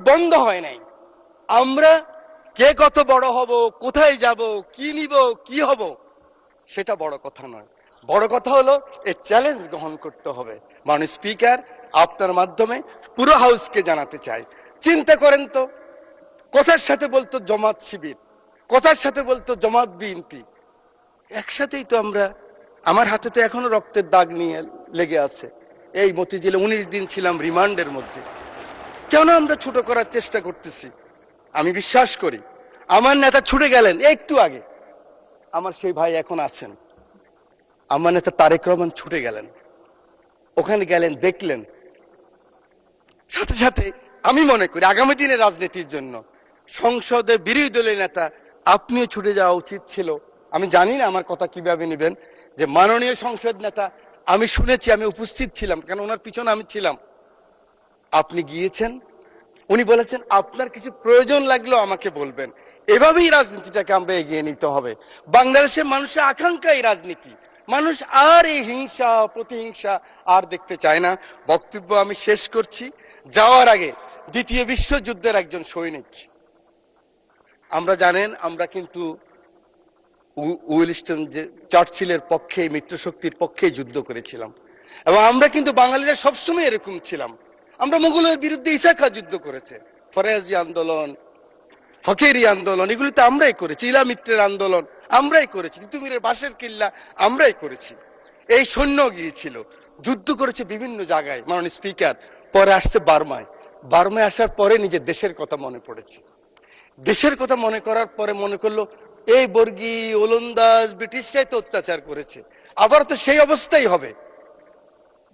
বন্ধ হয় নাই। আমরা কে কত বড় হব, কোথায় যাব, কি নিব, কি হব, সেটা বড় কথা নয়। বড় কথা হলো এই চ্যালেঞ্জ গ্রহণ করতে হবে। মাননীয় স্পিকার, আপনার মাধ্যমে পুরো হাউসকে জানাতে চাই, চিন্তা করেন তো, কথার সাথে বলতো জামাত শিবির, কথার সাথে বলতো জামাত বিএনপি, একসাথেই তো আমরা। আমার হাতে তো এখনো রক্তের দাগ নিয়ে লেগে আছে। এই মতিঝিলে 19 দিন ছিলাম রিমান্ডের মধ্যে। কেন আমরা ছোট করার চেষ্টা করতেছি? আমি বিশ্বাস করি আমার নেতা ছুটে গেলেন একটু আগে, আমার সেই ভাই এখন আছেন, আমার নেতা তারেক রহমান ছুটে গেলেন, ওখানে গেলেন, দেখলেন। সাথে সাথে আমি মনে করি আগামী দিনের রাজনীতির জন্য সংসদের বিরোধী দলের নেতা আপনিও ছুটে যাওয়া উচিত ছিল। আমি জানি না আমার কথা কিভাবে নেবেন, যে মাননীয় সংসদ নেতা, আমি শুনেছি, আমি উপস্থিত ছিলাম, কেন ওনার পিছনে আমি ছিলাম, আপনি গিয়েছেন, উনি বলেছেন আপনার কিছু প্রয়োজন লাগলেও আমাকে বলবেন। এভাবেই রাজনীতিটাকে আমরা এগিয়ে নিতে হবে। বাংলাদেশের মানুষের আকাঙ্ক্ষা এই রাজনীতি। মানুষ আর এই হিংসা প্রতিহিংসা আর দেখতে চায় না। বক্তব্য আমি শেষ করছি। যাওয়ার আগে দ্বিতীয় বিশ্বযুদ্ধের একজন সৈনিক, আমরা জানেন আমরা কিন্তু উইলস্টন যে চার্চিলের পক্ষে, মিত্রশক্তির পক্ষে যুদ্ধ করেছিলাম, এবং আমরা কিন্তু বাঙালিরা সবসময় এরকম ছিলাম। আমরা মুঘলের বিরুদ্ধে ঈসা খাঁ যুদ্ধ করেছে, ফরাজি আন্দোলন, ফকিরি আন্দোলন, এগুলিতে আমরাই করেছি, ইলা মিত্রের আন্দোলন আমরাই করেছি, তিতুমিরের বাঁশের কিল্লা আমরাই করেছি। এই সৈন্য গিয়েছিল, যুদ্ধ করেছে বিভিন্ন জায়গায়। মাননীয় স্পিকার, পরে আসছে বার্মায়। বার্মায় আসার পরে নিজের দেশের কথা মনে পড়েছে। দেশের কথা মনে করার পরে মনে করলো এই বর্গী ওলন্দাজ ব্রিটিশরাই তো অত্যাচার করেছে, আবার তো সেই অবস্থাই হবে।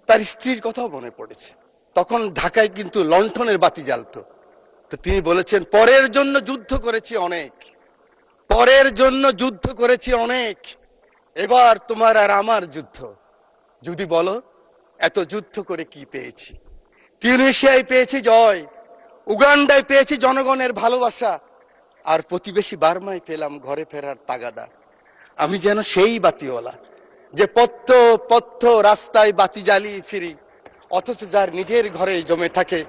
তার স্ত্রীর কথাও মনে পড়েছে। তখন ঢাকায় কিন্তু লণ্ঠনের বাতি জ্বালতো। তো তিনি বলেছেন, পরের জন্য যুদ্ধ করেছি অনেক, পরের জন্য যুদ্ধ করেছি অনেক, এবার তোমার আর আমার যুদ্ধ। যদি বলো এত যুদ্ধ করে কি পেয়েছি? তিউনিসিয়ায় পেয়েছি জয়, উগান্ডায় পেয়েছি জনগণের ভালোবাসা, আর প্রতিবেশী বার্মায় পেলাম ঘরে ফেরার তাগাদা। আমি যেন সেই বাতিওয়ালা, যে পথ পথ রাস্তায় বাতি জ্বালিয়ে ফিরি, অথচ যার নিজের ঘরে জমে থাকে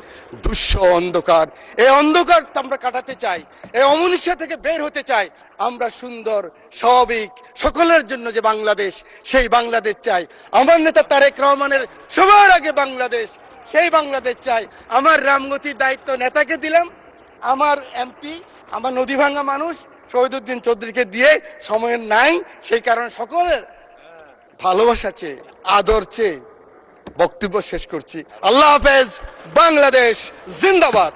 দুঃস্ব অন্ধকার। এই অন্ধকার আমরা কাটাতে চাই, এই অমনীষা থেকে বের হতে চাই। আমরা সুন্দর, স্বাভাবিক, সকলের জন্য যে বাংলাদেশ, সেই বাংলাদেশ চাই। আমার নেতা তারেক রহমানের সবার আগে বাংলাদেশ, সেই বাংলাদেশ চাই। আমার রামগতির দায়িত্ব নেতাকে দিলাম, আমার এমপি, আমার নদী ভাঙ্গা মানুষ শহীদুদ্দিন চৌধুরীকে দিয়ে সময় নাই, সেই কারণে সকলের ভালোবাসা চেয়ে, আদর চেয়ে বক্তব্য শেষ করছি। আল্লাহ হাফেজ। বাংলাদেশ জিন্দাবাদ।